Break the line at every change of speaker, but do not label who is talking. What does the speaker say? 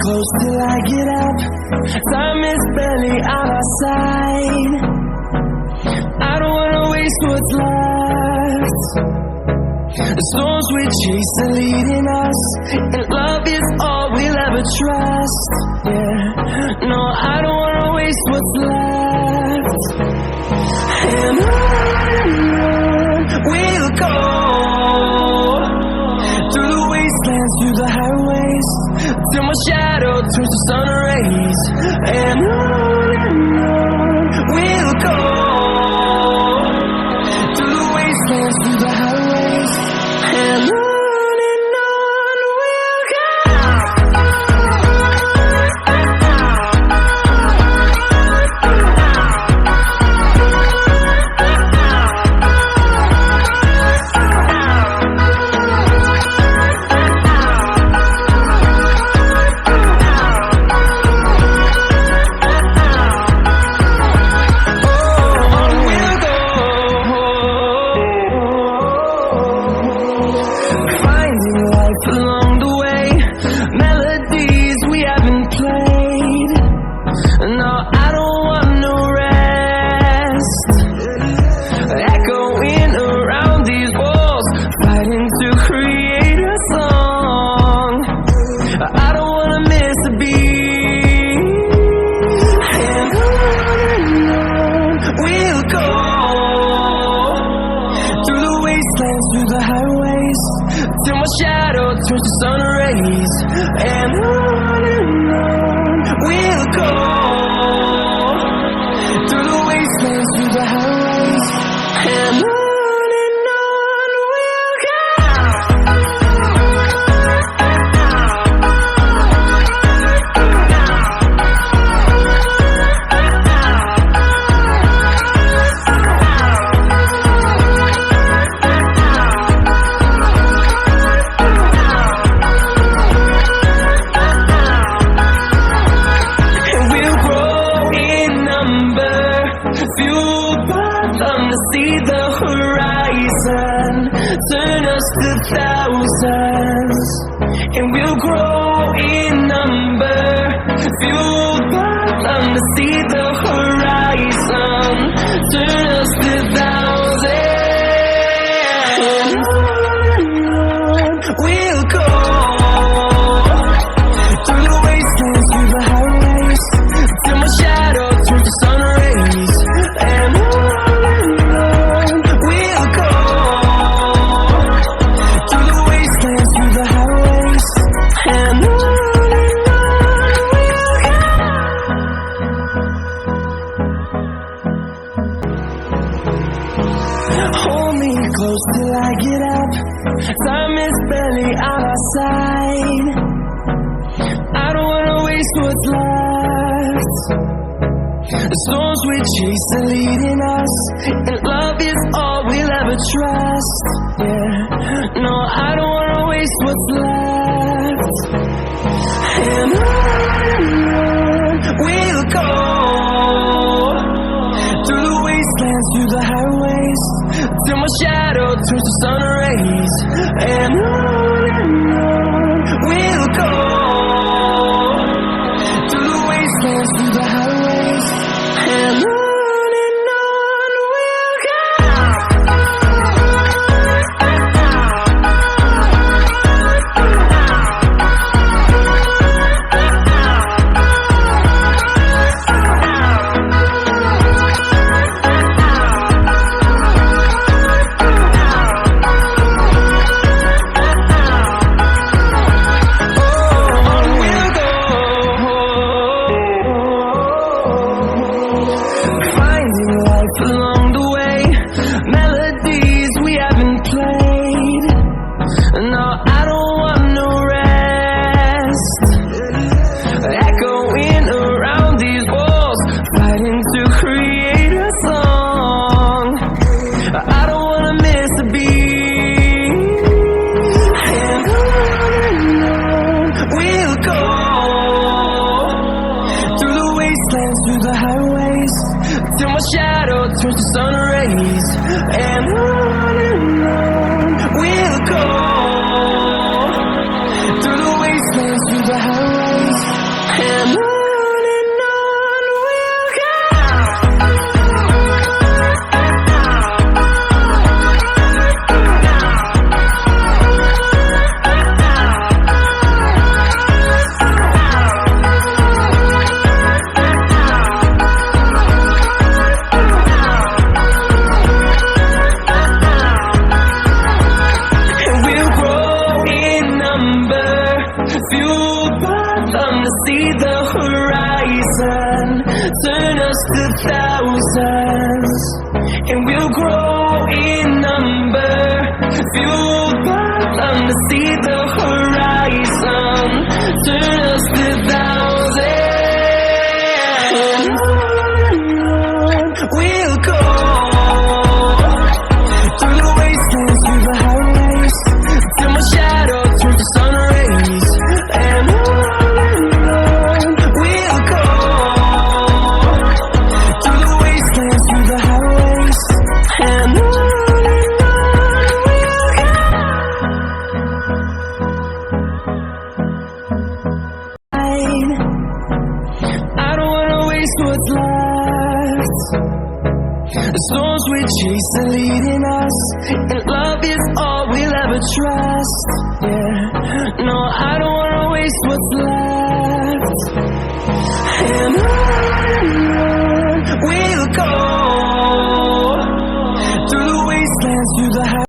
close till I get up. Time is barely on our side. I don't wanna waste what's left. The storms we chase are leading us, and love is all we'll ever trust. Yeah, no, I don't wanna waste what's left. And on we'll go, through the wastelands, through the highways, till my shadow turns to sun rays. And on we'll go, through the wastelands, through the highways, and on we'll go. Along the way, melodies we haven't played. No, I don't want no rest. Echoing around these walls, fighting to create a song. I don't wanna miss a beat. And on we'll go, through the wastelands, through the highways, till my shadow turns to sun rays. And on we'll go, through the wastelands, through the highways, and on we'll go. Fueled by them to see the horizon, turn us to thousands, and we'll grow in number. Fueled by them to see the horizon, turn us to thousands, and on we'll go, through the wastelands, through the highways, till my shadow turns to sun rays. And on we'll go, through the wastelands, through the highways, and on we'll go. Hold me close till I get up. Time is barely on our side. I don't wanna waste what's left. The storms we chase are leading us, and love is all we'll ever trust. Yeah, no, I don't wanna waste what's left. And on we'll go, through the wastelands, through the highways, till my shadow turns to sun rays. And on we'll go, through the wastelands, through the highways, and on we'll go. Along the way, melodies we haven't played. No, I don't want no rest. Echoing around these walls, fighting to create a song. I don't wanna miss a beat. And on we'll go, through the wastelands, through the highways, till my shadow turns to sun rays. And on we'll go, through the wastelands, through the highways, Fever will burn to see the horizon, turn us to thousands. We'll go through the wastelands, through the highways, till my shadow turns to sun rays. And on we'll go through the wastelands, through the highways, and on we'll go. I don't wanna waste what's left. The storms we chase are leading us, and love is all we'll ever trust.